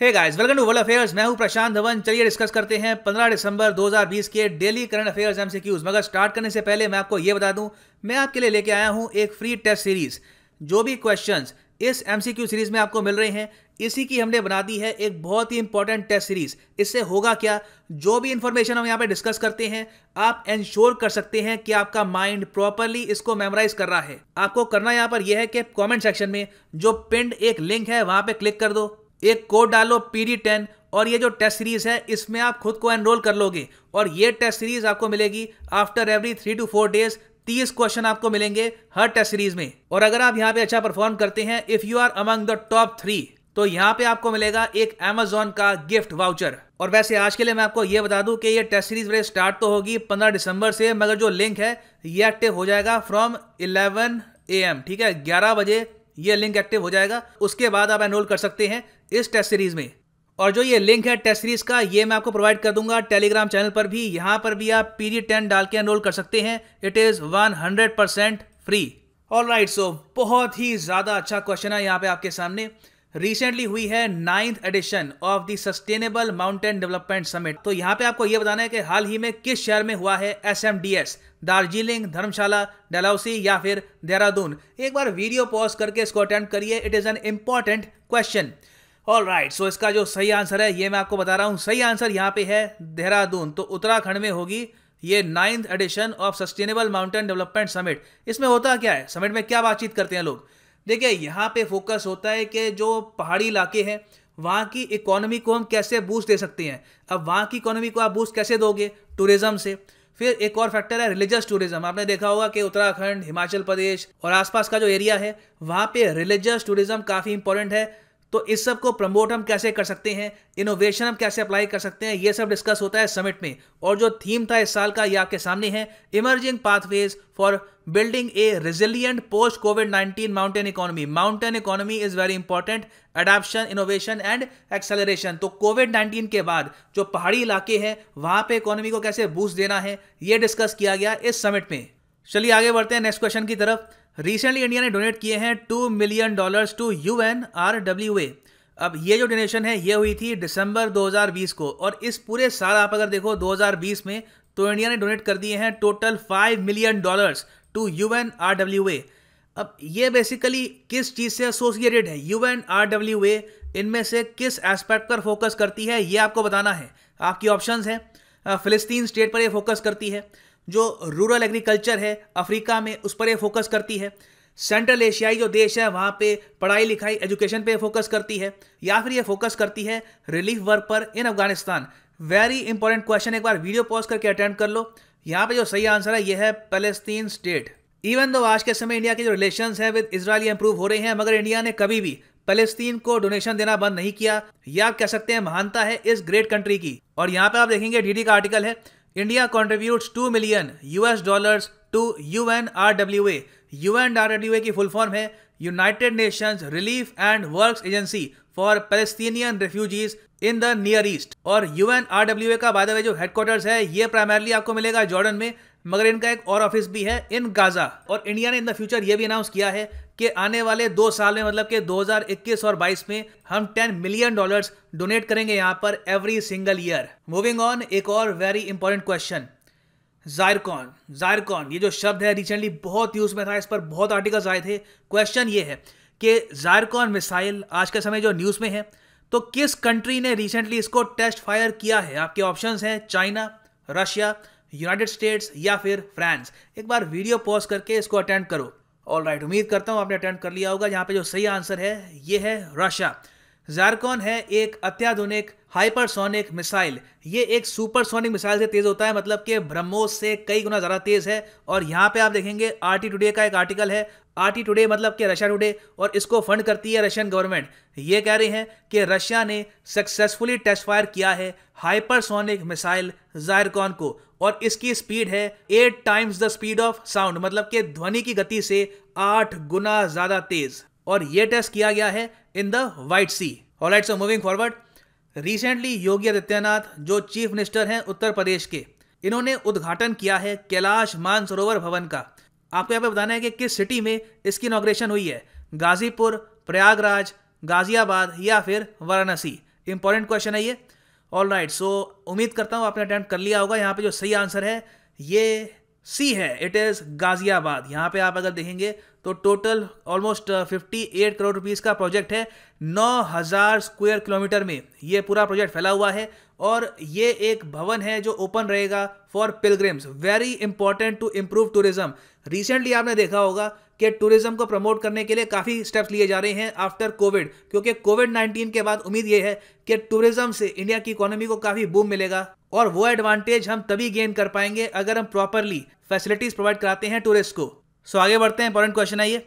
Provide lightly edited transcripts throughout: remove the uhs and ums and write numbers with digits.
Hey guys, welcome to world affairs. मैं हूं प्रशांत धवन। चलिए डिस्कस करते हैं 15 दिसंबर 2020 के डेली करंट अफेयर्स एमसीक्यूज। मगर स्टार्ट करने से पहले मैं आपको यह बता दूं, मैं आपके लिए लेके आया हूं एक फ्री टेस्ट सीरीज। जो भी क्वेश्चंस इस एमसीक्यू सीरीज में आपको मिल रहे हैं, इसी की हमने बना दी है एक बहुत ही इंपॉर्टेंट टेस्ट सीरीज। इससे होगा क्या, जो भी इंफॉर्मेशन हम यहाँ पे डिस्कस करते हैं, आप इंश्योर कर सकते हैं कि आपका माइंड प्रॉपरली इसको मेमोराइज कर रहा है। आपको करना यहाँ पर यह है कि कमेंट सेक्शन में जो पिन्ड एक लिंक है वहां पे क्लिक कर दो, एक कोड डालो PD10, और ये जो टेस्ट सीरीज है इसमें आप खुद को एनरोल कर लोगे। और ये टेस्ट सीरीज आपको मिलेगी after every 3 to 4 days. 30 question आपको मिलेंगे हर टेस्ट सीरीज में। और अगर आप यहाँ पे अच्छा परफॉर्म करते हैं, if you are among the top 3, तो यहाँ पे आपको मिलेगा एक Amazon का गिफ्ट वाउचर। और वैसे आज के लिए मैं आपको ये बता दूं कि ये टेस्ट सीरीज मेरे स्टार्ट तो होगी 15 दिसंबर से, मगर जो लिंक है ये एक्टिव हो जाएगा फ्रॉम 11 AM। ठीक है, 11 बजे ये लिंक एक्टिव हो जाएगा। उसके बाद आप एनरोल कर सकते हैं इस टेस्ट सीरीज में। और जो ये लिंक है टेस्ट सीरीज का, ये मैं आपको प्रोवाइड कर दूंगा टेलीग्राम चैनल पर भी। यहां पर भी आप PD10 डाल के एनरोल कर सकते हैं। It is 100% free. ऑलराइट, सो बहुत ही ज्यादा अच्छा क्वेश्चन है यहाँ पे आपके सामने। रिसेंटली हुई है 9th edition of the sustainable mountain development summit. तो यहाँ पे आपको ये बताना है कि हाल ही में किस शहर में हुआ है SMDS, दार्जिलिंग, धर्मशाला, डलहौसी या फिर देहरादून। एक बार वीडियो पॉज करके इसको अटेम्प्ट करिए। It is an important question. Alright, so इसका जो सही आंसर है ये मैं आपको बता रहा हूँ। सही आंसर यहाँ पे है देहरादून। तो उत्तराखंड में होगी ये 9th edition of sustainable mountain development summit. इसमें होता क्या है, समिट में क्या बातचीत करते हैं लोग? देखिए, यहाँ पे फोकस होता है कि जो पहाड़ी इलाके हैं वहाँ की इकोनॉमी को हम कैसे बूस्ट दे सकते हैं। अब वहाँ की इकोनॉमी को आप बूस्ट कैसे दोगे? टूरिज्म से। फिर एक और फैक्टर है रिलीजियस टूरिज्म। आपने देखा होगा कि उत्तराखंड, हिमाचल प्रदेश और आसपास का जो एरिया है वहाँ पे रिलीजियस टूरिज्म काफ़ी इंपॉर्टेंट है। तो इस सब को प्रमोट हम कैसे कर सकते हैं, इनोवेशन हम कैसे अप्लाई कर सकते हैं, ये सब डिस्कस होता है समिट में। और जो थीम था इस साल का ये आपके सामने है, emerging pathways for building a resilient post कोविड-19 mountain economy. Mountain economy is very important, adaptation, innovation and acceleration. तो कोविड-19 के बाद जो पहाड़ी इलाके हैं वहां पे इकोनॉमी को कैसे बूस्ट देना है, ये डिस्कस किया गया इस समिट में। चलिए आगे बढ़ते हैं नेक्स्ट क्वेश्चन की तरफ। रिसेंटली इंडिया ने डोनेट किए हैं $2 मिलियन टू UNRWA। अब ये जो डोनेशन है ये हुई थी दिसंबर 2020 को, और इस पूरे साल आप अगर देखो 2020 में, तो इंडिया ने डोनेट कर दिए हैं टोटल $5 मिलियन टू UNRWA। अब ये बेसिकली किस चीज़ से एसोसिएटेड है? UNRWA इनमें से किस एस्पेक्ट पर फोकस करती है ये आपको बताना है। आपकी ऑप्शंस हैं। फिलिस्तीन स्टेट पर ये फोकस करती है, जो रूरल एग्रीकल्चर है अफ्रीका में उस पर ये फोकस करती है, सेंट्रल एशियाई जो देश है वहाँ पे पढ़ाई लिखाई एजुकेशन पे फोकस करती है, या फिर ये फोकस करती है रिलीफ वर्क पर इन अफगानिस्तान। वेरी इंपॉर्टेंट क्वेश्चन, एक बार वीडियो पॉज करके अटेम्प्ट कर लो। यहाँ पे जो सही आंसर है ये है पैलेस्टीन स्टेट। इवन दो आज के समय इंडिया के जो रिलेशंस है विद इजराइल इंप्रूव हो रहे हैं, मगर इंडिया ने कभी भी पैलेस्तीन को डोनेशन देना बंद नहीं किया। यह आप कह सकते हैं महानता है इस ग्रेट कंट्री की। और यहाँ पे आप देखेंगे DD का आर्टिकल है, India contributes $2 million to UNRWA। UNRWA की फुल फॉर्म है United Nations Relief and Works Agency for Palestinian refugees in the Near East. और UNRWA का बाय द वे जो हेडक्वार्टर्स है ये प्राइमरली आपको मिलेगा जॉर्डन में, मगर इनका एक और ऑफिस भी है इन गाजा। और इंडिया ने इन द फ्यूचर ये भी अनाउंस किया है कि आने वाले 2 साल में, मतलब कि 2021 और 22 में, हम $10 मिलियन डोनेट करेंगे यहाँ पर every single year. Moving on, एक और वेरी इंपॉर्टेंट क्वेश्चन, जायरकॉन। ये जो शब्द है रिसेंटली बहुत यूज में था, इस पर बहुत आर्टिकल्स आए थे। क्वेश्चन ये है कि जायरकॉन मिसाइल आज के समय जो न्यूज में है, तो किस कंट्री ने रिसेंटली इसको टेस्ट फायर किया है? आपके ऑप्शंस हैं चाइना, रशिया, यूनाइटेड स्टेट्स या फिर फ्रांस। एक बार वीडियो पॉज करके इसको अटेम्प्ट करो। ऑलराइट, उम्मीद करता हूं आपने अटेम्प्ट कर लिया होगा। यहाँ पे जो सही आंसर है ये है रशिया। जायरकॉन है एक अत्याधुनिक हाइपरसोनिक मिसाइल। ये एक सुपरसोनिक मिसाइल से तेज होता है, मतलब कि ब्रह्मोस से कई गुना ज़्यादा तेज है। और यहाँ पे आप देखेंगे RT टुडे का एक आर्टिकल है, RT टुडे मतलब कि रशिया टुडे, और इसको फंड करती है रशियन गवर्नमेंट। ये कह रहे हैं कि रशिया ने सक्सेसफुली टेस्ट फायर किया है हाइपरसोनिक मिसाइल जायरकॉन को, और इसकी स्पीड है 8 times the speed of sound, मतलब कि ध्वनि की गति से 8 गुना ज़्यादा तेज। और ये टेस्ट किया गया है in the White Sea. Alright, so moving forward, recently Yogi Adityanath जो चीफ मिनिस्टर हैं उत्तर प्रदेश के, इन्होंने उद्घाटन किया है कैलाश मानसरोवर भवन का। आपको यहाँ पे बताना है कि किस सिटी में इसकी इनॉग्रेशन हुई है, गाजीपुर, प्रयागराज, गाजियाबाद या फिर वाराणसी। इंपॉर्टेंट क्वेश्चन है ये। ऑल राइट, सो उम्मीद करता हूँ आपने अटेम्प्ट कर लिया होगा। यहाँ पे जो सही आंसर है ये सी है, इट इज़ गाजियाबाद। यहाँ पे आप अगर देखेंगे तो टोटल ऑलमोस्ट 58 करोड़ रुपीस का प्रोजेक्ट है। 9000 स्क्वायर किलोमीटर में ये पूरा प्रोजेक्ट फैला हुआ है और ये एक भवन है जो ओपन रहेगा for pilgrims, very important to improve tourism. Recently आपने देखा होगा कि टूरिज्म को प्रमोट करने के लिए काफ़ी स्टेप्स लिए जा रहे हैं आफ्टर कोविड, क्योंकि कोविड-19 के बाद उम्मीद ये है कि टूरिज्म से इंडिया की इकोनॉमी को काफ़ी बूम मिलेगा और वो एडवांटेज हम तभी गेन कर पाएंगे अगर हम प्रॉपरली फैसिलिटीज प्रोवाइड कराते हैं टूरिस्ट को। सो आगे बढ़ते हैं, इंपॉर्टेंट क्वेश्चन है ये।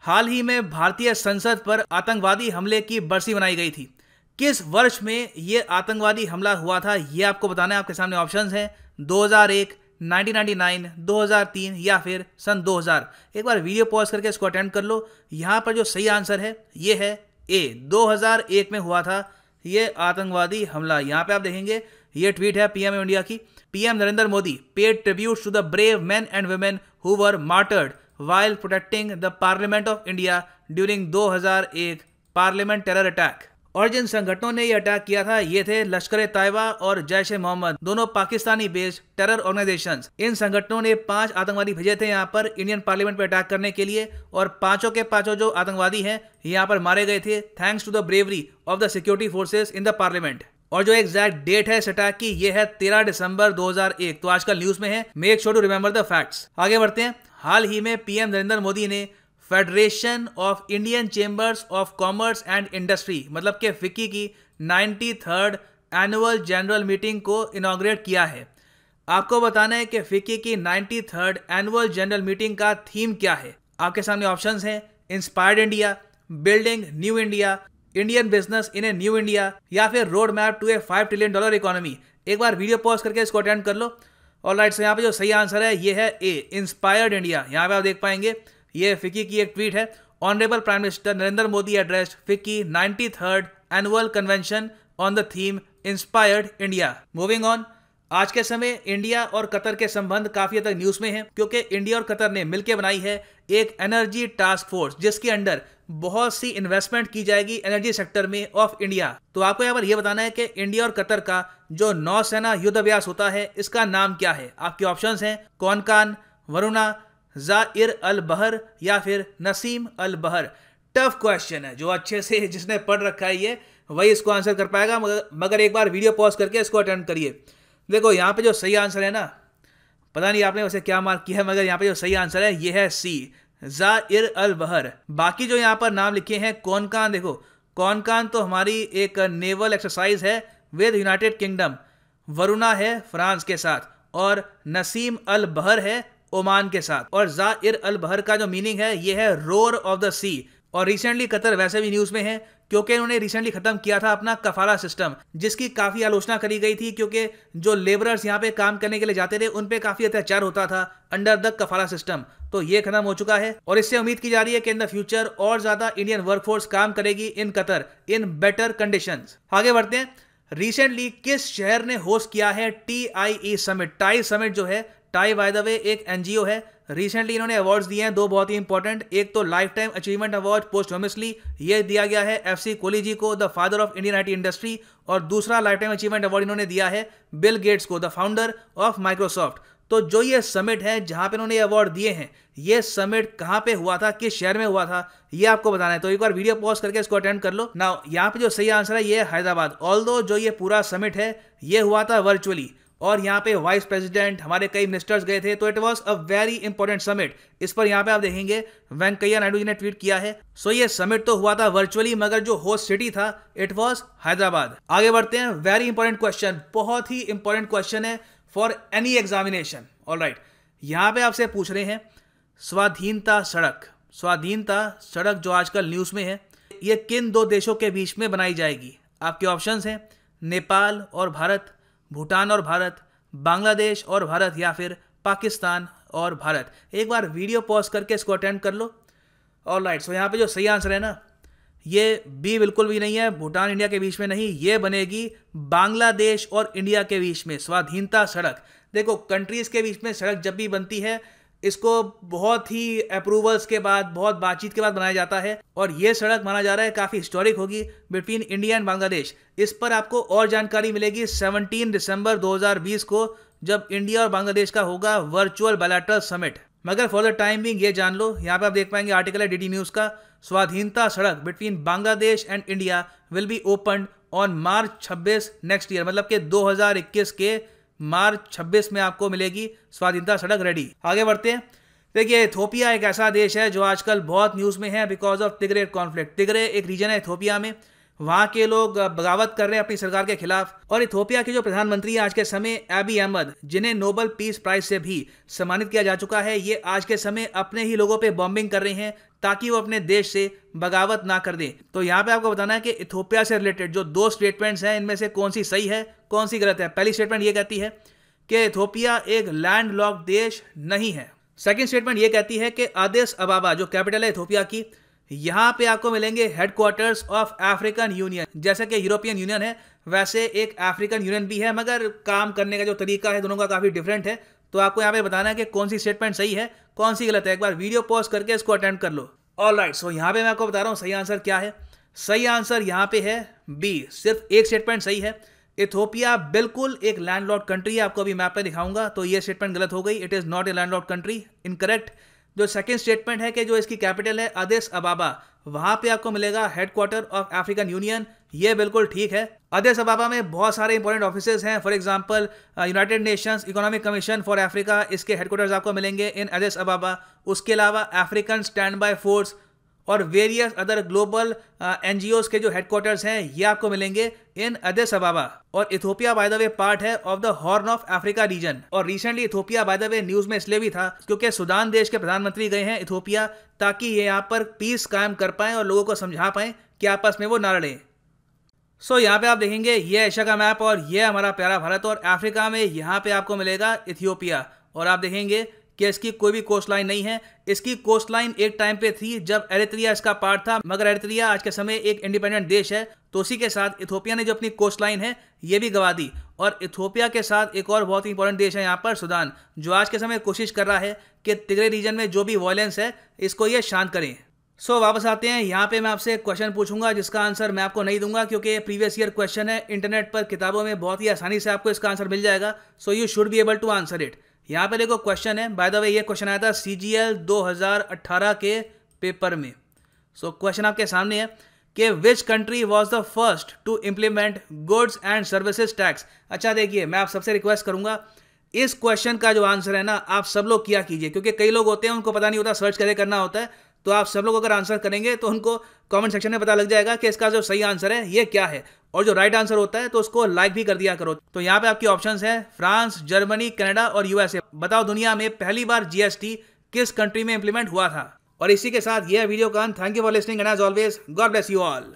हाल ही में भारतीय संसद पर आतंकवादी हमले की बरसी मनाई गई थी। किस वर्ष में ये आतंकवादी हमला हुआ था ये आपको बताना है। आपके सामने ऑप्शंस हैं 2001, 1999, 2003 या फिर सन 2000। एक बार वीडियो पॉज करके इसको अटेम्प्ट कर लो। यहाँ पर जो सही आंसर है ये है ए, 2001 में हुआ था ये आतंकवादी हमला। यहाँ पे आप देखेंगे ये ट्वीट है पीएम इंडिया की। PM Narendra Modi paid tribute to the brave men and women who were martyred while protecting the Parliament of India during 2001 Parliament terror attack. और जिन संगठनों ने ये अटैक किया था ये थे लश्कर तैयबा और जैश ए मोहम्मद, दोनों पाकिस्तानी बेस्ड टेरर ऑर्गेनाइजेशंस। इन संगठनों ने 5 आतंकवादी भेजे थे यहाँ पर इंडियन पार्लियामेंट पर अटैक करने के लिए और पांचों के पांचों जो आतंकवादी हैं यहाँ पर मारे गए थे thanks to the bravery of the security forces in the Parliament. और जो एग्जैक्ट डेट है इस अटैक की ये है 13 दिसंबर 2001। तो आजकल न्यूज में है, make sure to remember the facts. आगे बढ़ते हैं। हाल ही में पीएम नरेंद्र मोदी ने Federation of Indian Chambers of Commerce and Industry मतलब के फिक्की की 93rd एनुअल जनरल मीटिंग को इनॉग्रेट किया है। आपको बताना है कि फिक्की की 93rd एनुअल जनरल मीटिंग का थीम क्या है। आपके सामने ऑप्शंस हैं inspired India, building new India, Indian business in a new India या फिर road map to a $5 trillion economy. एक बार वीडियो पॉज करके इसको अटेंड कर लो। ऑलराइट, सो यहाँ पे जो सही आंसर है ये है ए, इंस्पायर्ड इंडिया। यहाँ पे आप देख पाएंगे ये फिक्की की एक ट्वीट है। Honourable prime minister Narendra Modi addressed FICCI 93rd annual convention on the theme inspired India. Moving on, आज के समय इंडिया और कतर के संबंध काफी हद तक न्यूज में हैं क्योंकि इंडिया और कतर ने मिलकर बनाई है एक एनर्जी टास्क फोर्स जिसके अंडर बहुत सी इन्वेस्टमेंट की जाएगी एनर्जी सेक्टर में ऑफ इंडिया। तो आपको यहाँ पर यह बताना है कि इंडिया और कतर का जो नौसेना युद्ध अभ्यास होता है इसका नाम क्या है। आपके ऑप्शंस हैं कौनकान, वरुणा, जाइर अल बहर या फिर नसीम अल बहर। टफ क्वेश्चन है, जो अच्छे से जिसने पढ़ रखा है ये वही इसको आंसर कर पाएगा, मगर एक बार वीडियो पॉज करके इसको अटेंड करिए। देखो यहाँ पे जो सही आंसर है ना, पता नहीं आपने वैसे क्या मार्क किया है, मगर यहाँ पे जो सही आंसर है ये है सी, जाइर अल बहर। बाकी जो यहाँ पर नाम लिखे हैं कौनकान, देखो कौनकान तो हमारी एक नेवल एक्सरसाइज है विद यूनाइटेड किंगडम, वरुणा है फ्रांस के साथ और नसीम अल बहर है ओमान के साथ। और जाइर अल बहर का जो मीनिंग है ये है रोर ऑफ द सी। और रिसेंटली कतर वैसे भी न्यूज में है क्योंकि इन्होंने रिसेंटली खत्म किया था अपना कफाला सिस्टम, जिसकी काफी आलोचना करी गई थी क्योंकि जो लेबरर्स यहाँ पे काम करने के लिए जाते थे उन पे काफी अत्याचार होता था अंडर द कफाला सिस्टम। तो ये खत्म हो चुका है और इससे उम्मीद की जा रही है कि इन द फ्यूचर और ज्यादा इंडियन वर्कफोर्स काम करेगी in Qatar in better conditions. आगे बढ़ते हैं। रिसेंटली किस शहर ने होस्ट किया है TIE समिट? टाई समिट जो है, टाई बाय द वे एक एनजीओ है। रिसेंटली इन्होंने अवार्ड्स दिए हैं दो बहुत ही इंपॉर्टेंट, एक तो लाइफ टाइम अचीवमेंट अवार्ड पोस्टोमसली ये दिया गया है FC कोहली जी को, the father of Indian IT industry, और दूसरा लाइफ टाइम अचीवमेंट अवार्ड इन्होंने दिया है बिल गेट्स को, द फाउंडर ऑफ माइक्रोसॉफ्ट। तो जो ये समिट है जहां पे इन्होंने अवार्ड दिए हैं, ये समिट कहां पे हुआ था, किस शहर में हुआ था, ये आपको बताना है। तो एक बार वीडियो पॉज करके इसको अटेंड कर लो। नाउ यहाँ पे जो सही आंसर है ये है हैदराबाद। ऑल्दो जो ये पूरा समिट है ये हुआ था वर्चुअली और यहाँ पे वाइस प्रेसिडेंट हमारे कई मिनिस्टर्स गए थे, तो it was a very important summit. इस पर यहाँ पे आप देखेंगे वेंकैया नायडू जी ने ट्वीट किया है। सो ये समिट तो हुआ था वर्चुअली मगर जो होस्ट सिटी था इट वाज हैदराबाद। आगे बढ़ते हैं। वेरी इंपॉर्टेंट क्वेश्चन, बहुत ही इंपॉर्टेंट क्वेश्चन है फॉर एनी एग्जामिनेशन। ऑलराइट, यहाँ पे आपसे पूछ रहे हैं स्वाधीनता सड़क। स्वाधीनता सड़क जो आजकल न्यूज में है ये किन दो देशों के बीच में बनाई जाएगी? आपके ऑप्शंस हैं नेपाल और भारत, भूटान और भारत, बांग्लादेश और भारत या फिर पाकिस्तान और भारत। एक बार वीडियो पॉज करके इसको अटेंड कर लो। ऑलराइट, सो यहाँ पे जो सही आंसर है ना ये बी बिल्कुल भी नहीं है, भूटान इंडिया के बीच में नहीं, ये बनेगी बांग्लादेश और इंडिया के बीच में स्वाधीनता सड़क। देखो कंट्रीज के बीच में सड़क जब भी बनती है इसको बहुत ही अप्रूवल्स के बाद, बहुत बातचीत के बाद बनाया जाता है और ये सड़क माना जा रहा है काफ़ी हिस्टोरिक होगी बिटवीन इंडिया एंड बांग्लादेश। इस पर आपको और जानकारी मिलेगी 17 दिसंबर 2020 को, जब इंडिया और बांग्लादेश का होगा वर्चुअल बायलैटरल समिट। मगर फॉर द टाइम बिंग ये जान लो, यहाँ पे आप देख पाएंगे आर्टिकल है डीडी न्यूज़ का, स्वाधीनता सड़क between Bangladesh and India will be open on March 26 next year, मतलब कि 2021 के मार्च 26 में आपको मिलेगी स्वाधीनता सड़क रेडी। आगे बढ़ते हैं। देखिए, इथोपिया एक ऐसा देश है जो आजकल बहुत न्यूज़ में है बिकॉज ऑफ तिग्रे कॉन्फ्लिक्ट। तिग्रे एक रीजन है इथोपिया में, वहाँ के लोग बगावत कर रहे हैं अपनी सरकार के खिलाफ। और इथोपिया के जो प्रधानमंत्री हैं आज के समय एबी अहमद, जिन्हें नोबेल पीस प्राइज से भी सम्मानित किया जा चुका है, ये आज के समय अपने ही लोगों पे बॉम्बिंग कर रहे हैं ताकि वो अपने देश से बगावत ना कर दें। तो यहाँ पे आपको बताना है कि इथोपिया से रिलेटेड जो 2 स्टेटमेंट्स हैं, इनमें से कौन सी सही है, कौन सी गलत है। पहली स्टेटमेंट ये कहती है कि इथोपिया एक लैंड लॉक्ड देश नहीं है। सेकंड स्टेटमेंट ये कहती है कि एडिस अबाबा जो कैपिटल है इथोपिया की, यहाँ पे आपको मिलेंगे हेडक्वार्टर्स ऑफ अफ्रीकन यूनियन। जैसे कि यूरोपियन यूनियन है, वैसे एक अफ्रीकन यूनियन भी है, मगर काम करने का जो तरीका है दोनों का काफ़ी डिफरेंट है। तो आपको यहाँ पे बताना है कि कौन सी स्टेटमेंट सही है, कौन सी गलत है। एक बार वीडियो पॉज करके इसको अटेम्प्ट कर लो। ऑलराइट, सो यहाँ पे मैं आपको बता रहा हूँ सही आंसर क्या है। सही आंसर यहाँ पे है बी, सिर्फ एक स्टेटमेंट सही है। इथोपिया बिल्कुल एक लैंडलॉक्ड कंट्री है, आपको अभी मैप पे दिखाऊंगा। तो ये स्टेटमेंट गलत हो गई, it is not a landlocked country, incorrect. जो सेकंड स्टेटमेंट है कि जो इसकी कैपिटल है एडिस अबाबा, वहां पे आपको मिलेगा हेडक्वार्टर ऑफ अफ्रीकन यूनियन, ये बिल्कुल ठीक है। एडिस अबाबा में बहुत सारे इंपॉर्टेंट ऑफिसेज हैं, for example United Nations economic commission for Africa, इसके हेडक्वार्टर्स आपको मिलेंगे इन एडिस अबाबा। उसके अलावा अफ्रीकन स्टैंड बाय फोर्स और वेरियस अदर ग्लोबल एनजीओज के जो हेडक्वार्टर्स हैं, ये आपको मिलेंगे इन एडिस अबाबा। और Ethiopia by the way part है of the Horn of Africa region. और recently Ethiopia by the way news में इसलिए भी था क्योंकि सूडान देश के प्रधानमंत्री गए हैं इथोपिया, ताकि ये यहाँ पर पीस कायम कर पाएं और लोगों को समझा पाएं कि आपस में वो ना लड़ें। सो यहाँ पे आप देखेंगे ये एशिया का मैप और ये हमारा प्यारा भारत, और अफ्रीका में यहाँ पे आपको मिलेगा इथियोपिया। और आप देखेंगे कि इसकी कोई भी कोस्ट लाइन नहीं है। इसकी कोस्ट लाइन एक टाइम पे थी जब एरित्रिया इसका पार्ट था, मगर एरित्रिया आज के समय एक इंडिपेंडेंट देश है। तो उसी के साथ इथोपिया ने जो अपनी कोस्ट लाइन है ये भी गवा दी। और इथोपिया के साथ एक और बहुत ही इंपॉर्टेंट देश है यहाँ पर सूडान, जो आज के समय कोशिश कर रहा है कि तिग्रे रीजन में जो भी वायलेंस है इसको ये शांत करें। सो वापस आते हैं। यहाँ पे मैं आपसे एक क्वेश्चन पूछूंगा जिसका आंसर मैं आपको नहीं दूंगा क्योंकि ये प्रीवियस ईयर क्वेश्चन है। इंटरनेट पर किताबों में बहुत ही आसानी से आपको इसका आंसर मिल जाएगा। So you should be able to answer it. यहाँ पे देखो क्वेश्चन है, बाय द वे ये क्वेश्चन आया था CGL 2018 के पेपर में। सो क्वेश्चन आपके सामने है कि which country was the first to implement goods and services tax. अच्छा देखिए, मैं आप सबसे रिक्वेस्ट करूंगा इस क्वेश्चन का जो आंसर है ना, आप सब लोग किया कीजिए, क्योंकि कई लोग होते हैं उनको पता नहीं होता सर्च कैसे करना होता है। तो आप सब लोग अगर आंसर करेंगे तो उनको कमेंट सेक्शन में पता लग जाएगा कि इसका जो सही आंसर है ये क्या है, और जो राइट आंसर होता है तो उसको लाइक भी कर दिया करो। तो यहाँ पे आपकी ऑप्शंस हैं फ्रांस, जर्मनी, कनाडा और USA। बताओ दुनिया में पहली बार GST किस कंट्री में इंप्लीमेंट हुआ था। और इसी के साथ यह वीडियो का अंत। Thank you for listening and as always God bless you all.